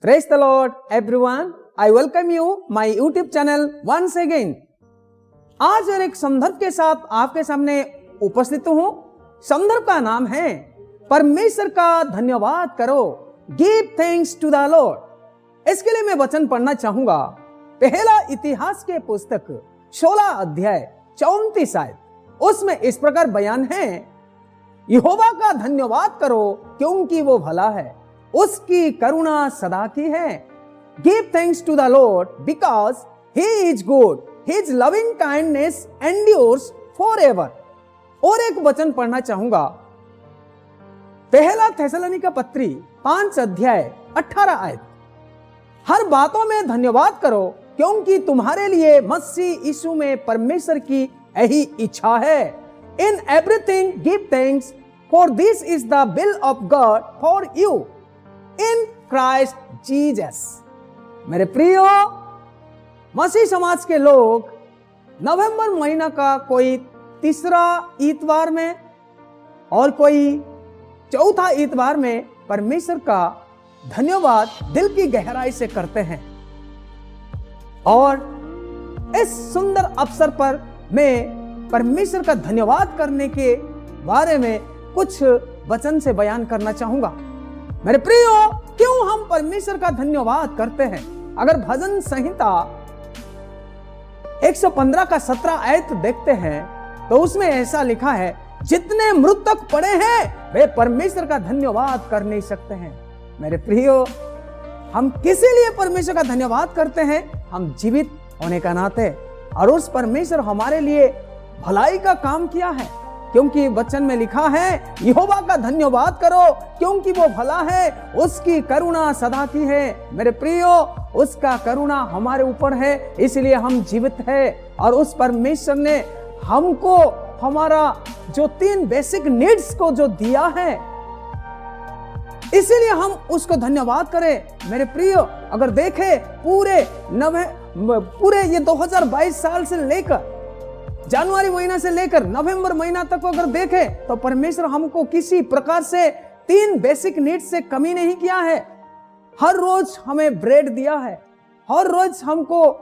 Praise the Lord, everyone. I welcome you my YouTube channel once again. आज और एक संदर्भ के साथ आपके सामने उपस्थित हूँ। संदर्भ का नाम है परमेश्वर का धन्यवाद करो। Give thanks to the Lord। इसके लिए मैं वचन पढ़ना चाहूंगा। पहला इतिहास के पुस्तक 16 अध्याय 34 आयत। उसमें इस प्रकार बयान है, यहोवा का धन्यवाद करो क्योंकि वो भला है, उसकी करुणा सदा की है। Give thanks to the Lord because He is good. His loving kindness endures forever। और एक वचन पढ़ना चाहूंगा। पहला थेसलोनिका पत्री 5 अध्याय 18 आयत। हर बातों में धन्यवाद करो क्योंकि तुम्हारे लिए मसीह यीशु में परमेश्वर की यही इच्छा है। In everything give thanks, for this is the will of God for you in Christ Jesus। मेरे प्रियो, मसीह समाज के लोग नवंबर महीना का कोई तीसरा इतवार में और कोई चौथा इतवार में परमेश्वर का धन्यवाद दिल की गहराई से करते हैं। और इस सुंदर अवसर पर मैं परमेश्वर का धन्यवाद करने के बारे में कुछ वचन से बयान करना चाहूंगा। मेरे प्रियो, क्यों हम परमेश्वर का धन्यवाद करते हैं? अगर भजन संहिता 115 का 17 आयत देखते हैं तो उसमें ऐसा लिखा है, जितने मृतक पड़े हैं वे परमेश्वर का धन्यवाद कर नहीं सकते हैं। मेरे प्रियो, हम किसी लिए परमेश्वर का धन्यवाद करते हैं? हम जीवित होने का नाते, और उस परमेश्वर हमारे लिए भलाई का काम किया है, क्योंकि वचन में लिखा है, यहोवा का धन्यवाद करो क्योंकि वो भला है, उसकी करुणा सदा की है। मेरे प्रियो, उसका करुणा हमारे ऊपर है, इसलिए हम जीवित हैं। और उस परमेश्वर ने हमको हमारा जो 3 बेसिक नीड्स को जो दिया है, इसीलिए हम उसको धन्यवाद करें। मेरे प्रियो, अगर देखें पूरे ये 2022 साल से लेकर जनवरी महीना से लेकर नवंबर महीना तक अगर देखें तो परमेश्वर हमको किसी प्रकार से 3 बेसिक नीड्स से कमी नहीं किया है। हर रोज हमें ब्रेड दिया है, हर रोज हमको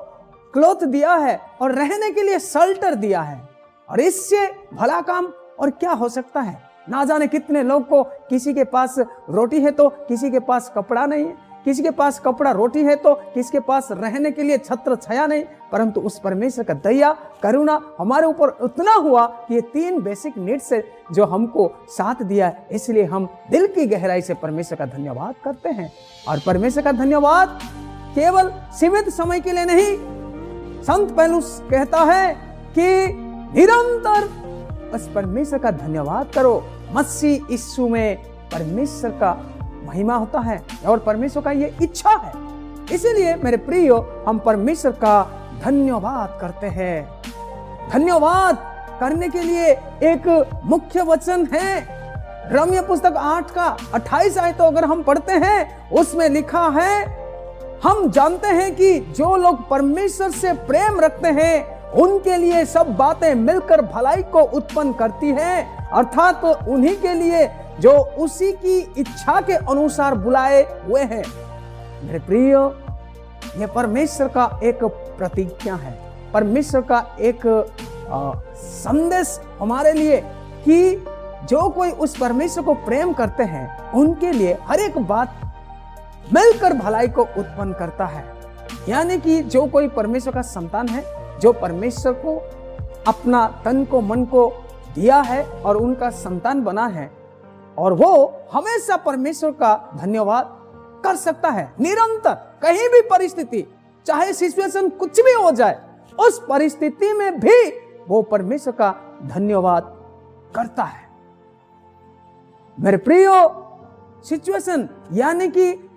क्लॉथ दिया है और रहने के लिए शेल्टर दिया है। और इससे भला काम और क्या हो सकता है? ना जाने कितने लोग को, किसी के पास रोटी है तो किसी के पास कपड़ा नहीं है, किसी के पास कपड़ा रोटी है तो किसी के पास रहने के लिए छत्र छाया नहीं। परंतु उस परमेश्वर का दया करुणा हमारे ऊपर उतना हुआ कि ये 3 बेसिक नीड्स से जो हमको साथ दिया, इसलिए हम दिल की गहराई से परमेश्वर का धन्यवाद करते हैं। और परमेश्वर का धन्यवाद केवल सीमित समय के लिए नहीं, संत पौलुस कहता है कि निरंतर उस परमेश्वर का धन्यवाद करो। मसीह यीशु में परमेश्वर का महिमा होता है और परमेश्वर का ये इच्छा है। इसीलिए मेरे प्रियो, हम परमेश्वर का धन्यवाद करते हैं। धन्यवाद करने के लिए एक मुख्य वचन है, रोमियो पुस्तक 8 का 28 आयत। तो अगर हम पढ़ते हैं, उसमें लिखा है, हम जानते हैं कि जो लोग परमेश्वर से प्रेम रखते हैं उनके लिए सब बातें मिलकर भलाई को उत्पन्न करती हैं, अर्थात तो उन्हीं के लिए जो उसी की इच्छा के अनुसार बुलाए हुए हैं। मेरे प्रियो, यह परमेश्वर का एक प्रतिज्ञा है, परमेश्वर का एक संदेश हमारे लिए कि जो कोई उस परमेश्वर को प्रेम करते हैं उनके लिए हर एक बात मिलकर भलाई को उत्पन्न करता है। यानी कि जो कोई परमेश्वर का संतान है, जो परमेश्वर को अपना तन को मन को दिया है और उनका संतान बना है, और वो हमेशा परमेश्वर का धन्यवाद कर सकता है निरंतर। कहीं भी परिस्थिति, चाहे सिचुएशन कुछ भी हो जाए, उस परिस्थिति में भी वो परमेश्वर का धन्यवाद करता है। मेरे प्रियो, सिचुएशन यानी कि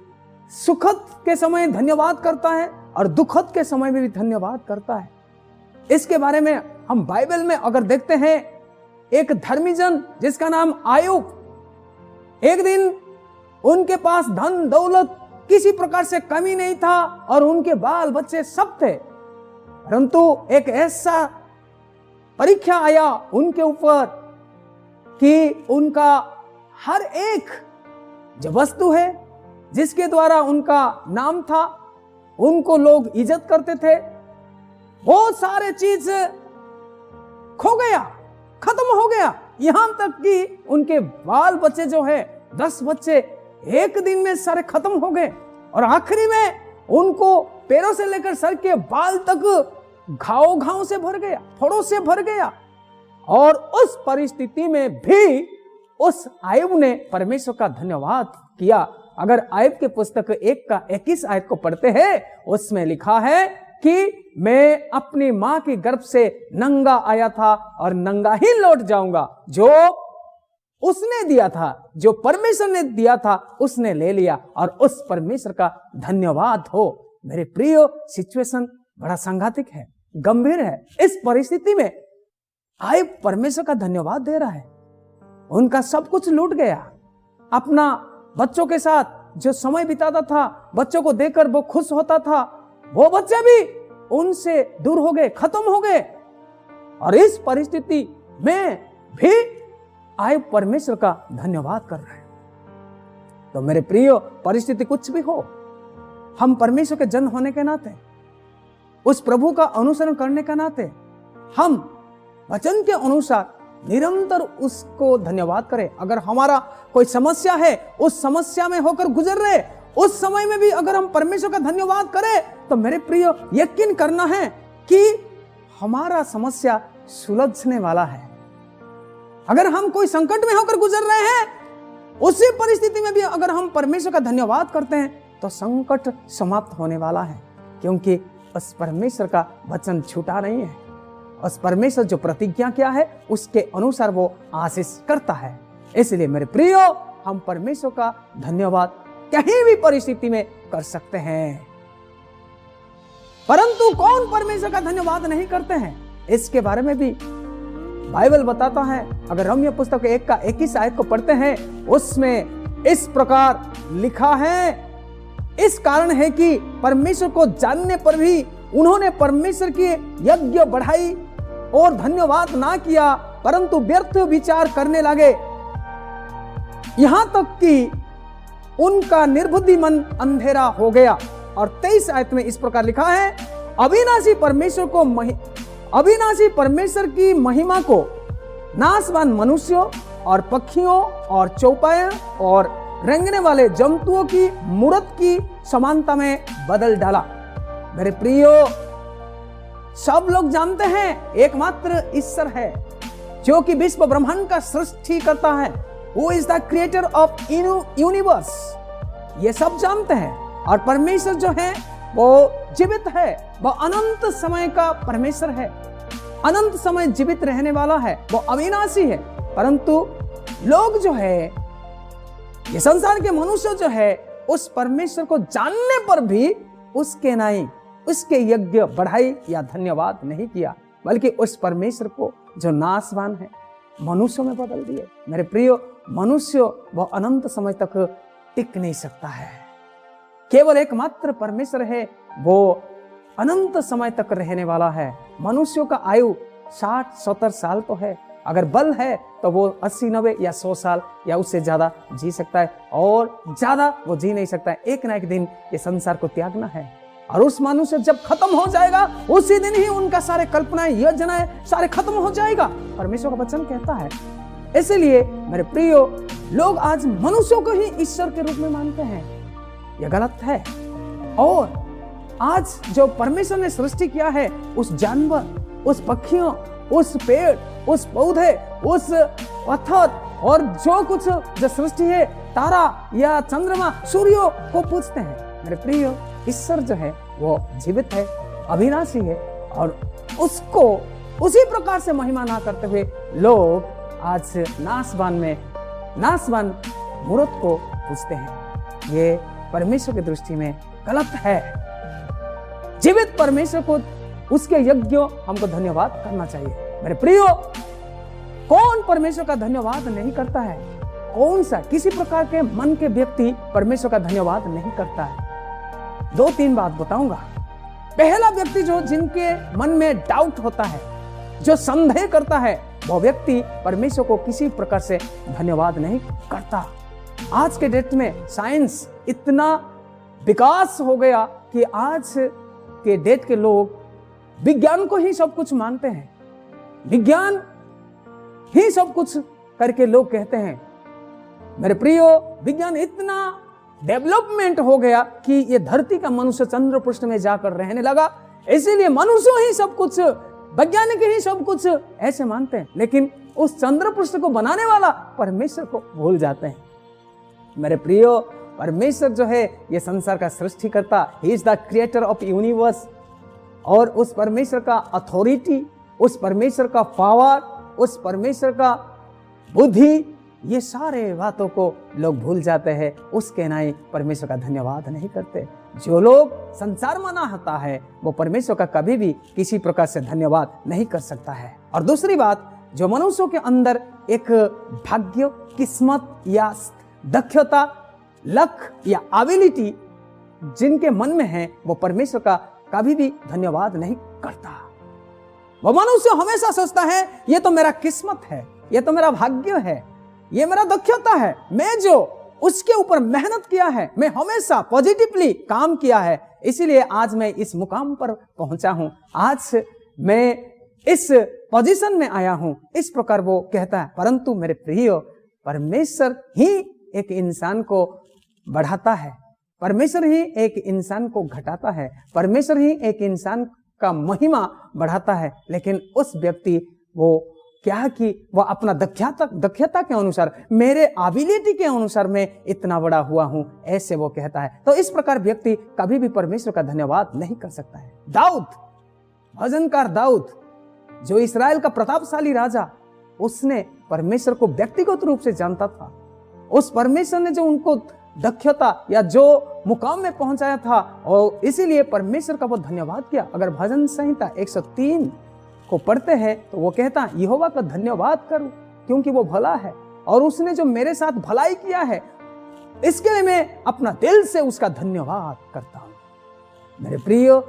सुखद के समय धन्यवाद करता है और दुखद के समय में भी धन्यवाद करता है। इसके बारे में हम बाइबल में अगर देखते हैं, एक धर्मी जन जिसका नाम आयूब, एक दिन उनके पास धन दौलत किसी प्रकार से कमी नहीं था और उनके बाल बच्चे सब थे, परंतु एक ऐसा परीक्षा आया उनके ऊपर कि उनका हर एक जो वस्तु है, जिसके द्वारा उनका नाम था, उनको लोग इज्जत करते थे, बहुत सारे चीज खो गया, खत्म हो गया। यहां तक कि उनके बाल बच्चे जो है 10 बच्चे एक दिन में सारे खत्म हो गए, और आखिरी में उनको पैरों से लेकर सर के बाल तक घाव से भर गया, फोड़ों से भर गया। और उस परिस्थिति में भी उस आयub ने परमेश्वर का धन्यवाद किया। अगर आयब के पुस्तक 1 का 21 आयत को पढ़ते हैं, उसमें लिखा है कि मैं अपनी मां के गर्भ से नंगा आया था और नंगा ही लौट जाऊंगा। जो उसने दिया था, जो परमेश्वर ने दिया था, उसने ले लिया, और उस परमेश्वर का धन्यवाद हो। मेरे प्रियो, सिचुएशन बड़ा सांघातिक है, गंभीर है। इस परिस्थिति में आयब परमेश्वर का धन्यवाद दे रहा है। उनका सब कुछ लूट गया। अपना बच्चों के साथ जो समय बिताता था, बच्चों को देखकर वो खुश होता था, वो बच्चे भी उनसे दूर हो गए, खत्म हो गए। और इस परिस्थिति में भी आयब परमेश्वर का धन्यवाद कर रहे हैं। तो मेरे प्रियो, परिस्थिति कुछ भी हो, हम परमेश्वर के जन होने के नाते, उस प्रभु का अनुसरण करने के नाते, हम वचन के अनुसार निरंतर उसको धन्यवाद करें। अगर हमारा कोई समस्या है, उस समस्या में होकर गुजर रहे, उस समय में भी अगर हम परमेश्वर का धन्यवाद करें, तो मेरे प्रियो, यकीन करना है कि हमारा समस्या सुलझने वाला है। अगर हम कोई संकट में होकर गुजर रहे हैं, उसी परिस्थिति में भी अगर हम परमेश्वर का धन्यवाद करते हैं, तो संकट समाप्त होने वाला है, क्योंकि उस परमेश्वर का वचन छूटा नहीं है। उस परमेश्वर जो प्रतिज्ञा किया है, उसके अनुसार वो आशीष करता है। इसलिए मेरे प्रियो, हम परमेश्वर का धन्यवाद कहीं भी परिस्थिति में कर सकते हैं। परंतु कौन परमेश्वर का धन्यवाद नहीं करते हैं, इसके बारे में भी बाइबल बताता है। अगर रोमियो पुस्तक 1 का 21 आयत को पढ़ते हैं, उसमें इस प्रकार लिखा है, इस कारण है कि परमेश्वर को जानने पर भी उन्होंने परमेश्वर की यज्ञ बढ़ाई और धन्यवाद ना किया, परंतु व्यर्थ विचार करने लगे, यहां तक कि उनका निर्बुद्धि मन अंधेरा हो गया। और 23 आयत में इस प्रकार लिखा है, अविनाशी परमेश्वर की महिमा को नाशवान मनुष्यों और पक्षियों और चौपायों और रेंगने वाले जंतुओं की मूर्त की समानता में बदल डाला। मेरे प्रियो, सब लोग जानते हैं एकमात्र ईश्वर है जो कि विश्व ब्रह्मांड का सृष्टि करता है। Who is the creator of universe? ये सब जानते हैं। और परमेश्वर जो है वो जीवित है, वो अनंत समय का परमेश्वर है, अनंत समय जीवित रहने वाला है, वो अविनाशी है। परंतु लोग जो है, ये संसार के मनुष्य जो है, उस परमेश्वर को जानने पर भी उसके नहीं, उसके यज्ञ बढ़ाई या धन्यवाद नहीं किया, बल्कि उस परमेश्वर को जो नाशवान है मनुष्यों में बदल दिए। मेरे प्रियो, मनुष्य वो अनंत समय तक टिक नहीं सकता है। केवल एकमात्र परमेश्वर है, वो अनंत समय तक रहने वाला है। मनुष्यों का आयु 60-70 साल तो है, अगर बल है तो वो 80-90 या 100 साल या उससे ज्यादा जी सकता है, और ज्यादा वो जी नहीं सकता है। एक ना एक दिन ये संसार को त्यागना है, और उस मनुष्य जब खत्म हो जाएगा, उसी दिन ही उनका सारे कल्पनाएं, योजनाएं सारे खत्म हो जाएगा, परमेश्वर का वचन कहता है। इसलिए मेरे प्रियो, लोग आज मनुष्यों को ही ईश्वर के रूप में मानते हैं, यह गलत है। और आज जो परमेश्वर ने सृष्टि किया है, उस जानवर, उस पक्षियों, उस पेड़, उस पौधे, उस पत्थर और जो कुछ जो सृष्टि है, तारा या चंद्रमा, सूर्यों को पूजते हैं। मेरे प्रियो, ईश्वर जो है वो जीवित है, अविनाशी है, और उसको उसी प्रकार से महिमा ना करते हुए लोग आज नाशवान मूर्त को पूजते हैं। ये परमेश्वर की दृष्टि में गलत है। जीवित परमेश्वर को, उसके यज्ञों हमको धन्यवाद करना चाहिए। मेरे प्रियो, कौन परमेश्वर का धन्यवाद नहीं करता है? कौन सा, किसी प्रकार के मन के व्यक्ति परमेश्वर का धन्यवाद नहीं करता है? 2-3 बात बताऊंगा। पहला व्यक्ति जो जिनके मन में डाउट होता है, जो संदेह करता है, वो व्यक्ति परमेश्वर को किसी प्रकार से धन्यवाद नहीं करता। आज के डेट में साइंस इतना विकास हो गया कि आज के डेट के लोग विज्ञान को ही सब कुछ मानते हैं, विज्ञान ही सब कुछ करके लोग कहते हैं। मेरे प्रियो, विज्ञान इतना डेवलपमेंट हो गया कि ये धरती का मनुष्य चंद्र पृष्ठ में जाकर रहने लगा, इसीलिए मनुष्य ही सब कुछ, वैज्ञानिक ही सब कुछ ऐसे मानते हैं, लेकिन उस चंद्र पृष्ठ को बनाने वाला परमेश्वर को भूल जाते हैं। मेरे प्रियो, परमेश्वर जो है ये संसार का सृष्टिकर्ता, he is the creator of universe, और उस परमेश्वर का अथॉरिटी, उस परमेश्वर का पावर, उस परमेश्वर का बुद्धि, ये सारे बातों को लोग भूल जाते हैं। उसके नाई परमेश्वर का धन्यवाद नहीं करते। जो लोग संसार मनाता है वो परमेश्वर का कभी भी किसी प्रकार से धन्यवाद नहीं कर सकता है। और दूसरी बात, जो मनुष्यों के अंदर एक भाग्य, किस्मत या दक्षता, लक या एबिलिटी जिनके मन में है, वो परमेश्वर का कभी भी धन्यवाद नहीं करता। वो मनुष्य हमेशा सोचता है ये तो मेरा किस्मत है, ये तो मेरा भाग्य है, ये मेरा दक्षता है, मैं जो उसके ऊपर मेहनत किया है, मैं हमेशा पॉजिटिवली काम किया है, इसीलिए आज मैं इस मुकाम पर पहुंचा हूं, आज मैं इस पोजीशन में आया हूं, इस प्रकार वो कहता है। परंतु मेरे प्रियो, परमेश्वर ही एक इंसान को बढ़ाता है, परमेश्वर ही एक इंसान को घटाता है, परमेश्वर ही एक इंसान का महिमा बढ़ाता है। लेकिन उस व्यक्ति वो क्या कि वह अपना दक्षता के अनुसार, मेरे एबिलिटी के अनुसार मैं इतना बड़ा हुआ हूं, ऐसे वो कहता है। तो इस प्रकार व्यक्ति कभी भी परमेश्वर का धन्यवाद नहीं कर सकता है। दाऊद, भजनकार दाऊद, जो इस्राएल का प्रतापशाली राजा, उसने परमेश्वर को व्यक्तिगत रूप से जानता था। उस परमेश्वर ने जो उनको दक्षता या जो मुकाम में पहुंचाया था, और इसीलिए परमेश्वर का वो धन्यवाद किया। अगर भजन संहिता 103 को पढ़ते हैं तो वो कहता है, यहोवा का धन्यवाद करूं क्योंकि वो भला है और उसने जो मेरे साथ भलाई किया है, इसके लिए मैं अपना दिल से उसका धन्यवाद करता हूं। मेरे प्रियो,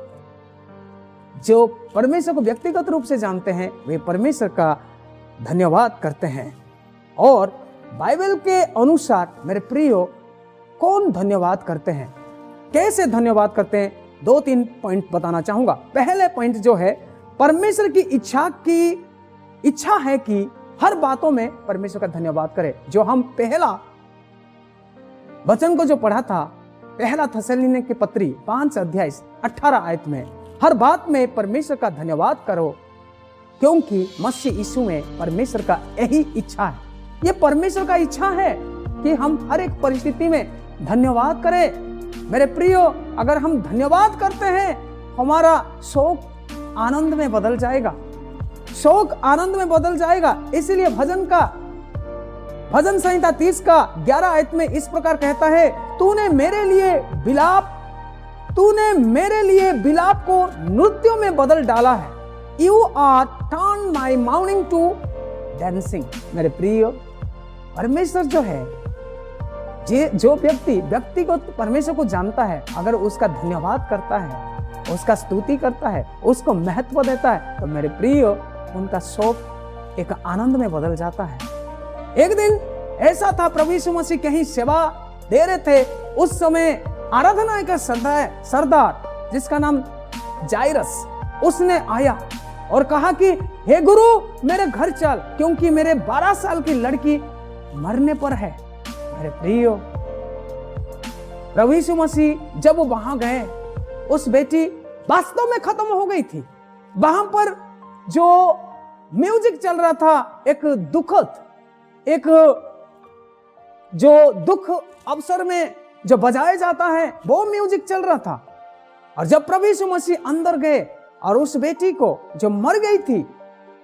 जो परमेश्वर को व्यक्तिगत रूप से जानते हैं वे परमेश्वर का धन्यवाद करते हैं। और बाइबल के अनुसार मेरे प्रियो, कौन धन्यवाद करते हैं, कैसे धन्यवाद करते हैं, 2-3 पॉइंट बताना चाहूंगा। पहले पॉइंट जो है, परमेश्वर की इच्छा है कि हर बातों में परमेश्वर का धन्यवाद करें। जो हम पहला वचन को जो पढ़ा था, पहला थेसलोनिके की पत्री 5 अध्याय 18 आयत में, हर बात में परमेश्वर का धन्यवाद करो क्योंकि मसीह यीशु में परमेश्वर का यही इच्छा है। ये परमेश्वर का इच्छा है कि हम हर एक परिस्थिति में धन्यवाद करें। मेरे प्रियो, अगर हम धन्यवाद करते हैं, हमारा शोक आनंद में बदल जाएगा, शोक आनंद में बदल जाएगा। इसीलिए भजन संहिता 30 का 11 आयत में इस प्रकार कहता है, तूने मेरे लिए विलाप को नृत्यों में बदल डाला है। You are turn my mourning to dancing. मेरे प्रियो, परमेश्वर जो है, जो व्यक्ति को परमेश्वर को जानता है, अगर उसका धन्यवाद करता है, उसका स्तुति करता है, उसको महत्व देता है, तो मेरे प्रियो, उनका शोक एक आनंद में बदल जाता है। एक दिन ऐसा था, प्रभु यीशु मसीह कहीं सेवा दे रहे थे, उस समय आराधना का सरदार जिसका नाम जायरस, उसने आया और कहा कि हे गुरु, मेरे घर चल क्योंकि मेरे 12 साल की लड़की मरने पर है। मेरे प्रियो, प्रभु यीशु मसीह जब वो वहां गए, उस बेटी वास्तव में खत्म हो गई थी। वहां पर जो म्यूजिक चल रहा था, एक जो दुख अवसर में जो बजाया जाता है, वो म्यूजिक चल रहा था। और जब प्रभु यीशु मसीह अंदर गए और उस बेटी को जो मर गई थी,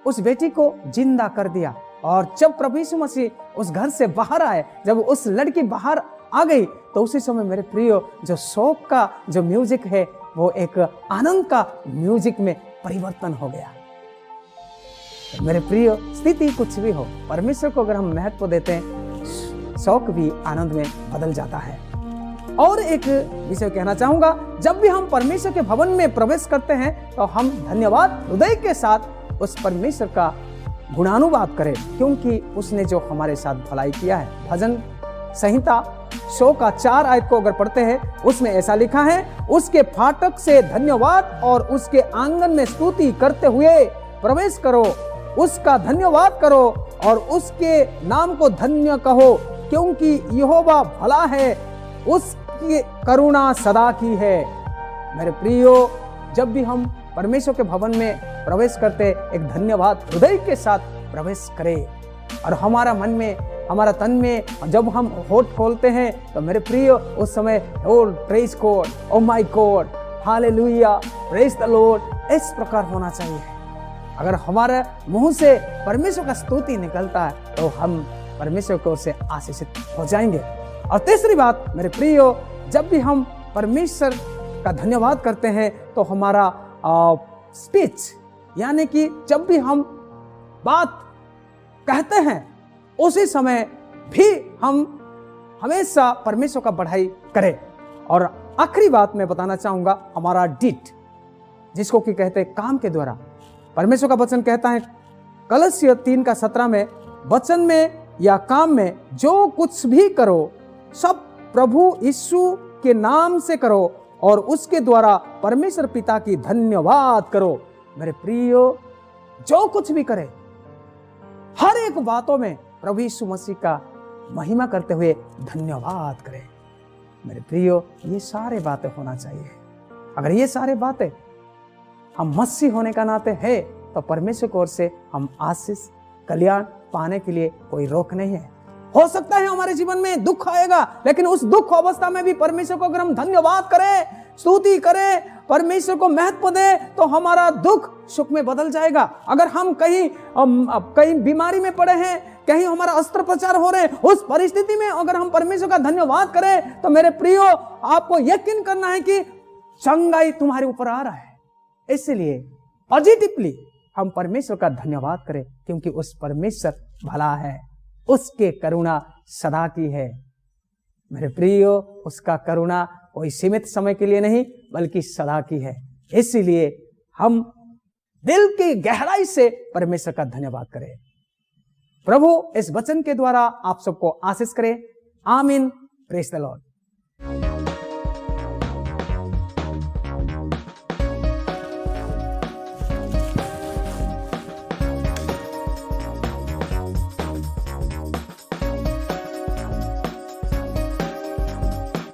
उस बेटी को जिंदा कर दिया। और जब प्रभु यीशु मसीह उस घर से बाहर आए, जब उस लड़की बाहर आ गई, तो उसी समय मेरे प्रियो, जो शोक का जो म्यूजिक है, वो एक आनंद का म्यूजिक में परिवर्तन हो गया। तो मेरे प्रियो, स्थिति कुछ भी हो, परमेश्वर को अगर हम महत्व देते हैं, शोक भी आनंद में बदल जाता है। और एक विषय कहना चाहूंगा, जब भी हम परमेश्वर के भवन में प्रवेश करते हैं तो हम धन्यवाद हृदय के साथ उस परमेश्वर का गुणानुवाद करें, क्योंकि उसने जो हमारे साथ भलाई किया है। भजन संहिता 100 का 4 आयत को अगर पढ़ते हैं, उसमें ऐसा लिखा है, उसके फाटक से धन्यवाद और उसके आंगन में स्तुति करते हुए प्रवेश करो, उसका धन्यवाद करो और उसके नाम को धन्य कहो, क्योंकि यहोवा भला है, उसकी करुणा सदा की है। मेरे प्रियो, जब भी हम परमेश्वर के भवन में प्रवेश करते, एक धन्यवाद हृदय के साथ प्रवेश करें। और हमारा मन में, हमारा तन में जब हम होठ खोलते हैं, तो मेरे प्रियो उस समय oh praise God, oh my God, hallelujah, praise the Lord, इस प्रकार होना चाहिए। अगर हमारे मुंह से परमेश्वर का स्तुति निकलता है, तो हम परमेश्वर की ओर से आशीषित हो जाएंगे। और तीसरी बात मेरे प्रियो, जब भी हम परमेश्वर का धन्यवाद करते हैं, तो हमारा स्पीच, यानी कि जब भी हम बात कहते हैं, उसी समय भी हम हमेशा परमेश्वर का बढ़ाई करें। और आखिरी बात मैं बताना चाहूंगा, हमारा डीड, जिसको कि कहते हैं काम के द्वारा। परमेश्वर का वचन कहता है कलस्सी 3:17 में, वचन में या काम में जो कुछ भी करो, सब प्रभु यीशु के नाम से करो और उसके द्वारा परमेश्वर पिता की धन्यवाद करो। मेरे प्रियो, जो कुछ भी करे, हर एक बातों में प्रभु यीशु मसीह का महिमा करते हुए धन्यवाद करें। मेरे प्रियो, ये सारे बातें होना चाहिए। अगर ये सारे बातें हम मसीह होने का नाते है, तो परमेश्वर की ओर से हम आशीष, कल्याण पाने के लिए कोई रोक नहीं है। हो सकता है हमारे जीवन में दुख आएगा, लेकिन उस दुख अवस्था में भी परमेश्वर को अगर हम धन्यवाद करें, स्तुति करें, परमेश्वर को महत्व दे, तो हमारा दुख सुख में बदल जाएगा। अगर हम कहीं बीमारी में पड़े हैं, कहीं हमारा अस्त्रोपचार हो रहे हैं, उस परिस्थिति में अगर हम परमेश्वर का धन्यवाद करें, तो मेरे प्रियो, आपको यकीन करना है कि चंगाई तुम्हारे ऊपर आ रहा है। इसलिए पॉजिटिवली हम परमेश्वर का धन्यवाद करें, क्योंकि उस परमेश्वर भला है, उसके करुणा सदा की है। मेरे प्रियो, उसका करुणा कोई सीमित समय के लिए नहीं, बल्कि सदा की है। इसीलिए हम दिल की गहराई से परमेश्वर का धन्यवाद करें। प्रभु इस वचन के द्वारा आप सबको आशीष करे। आमीन। Praise the Lord.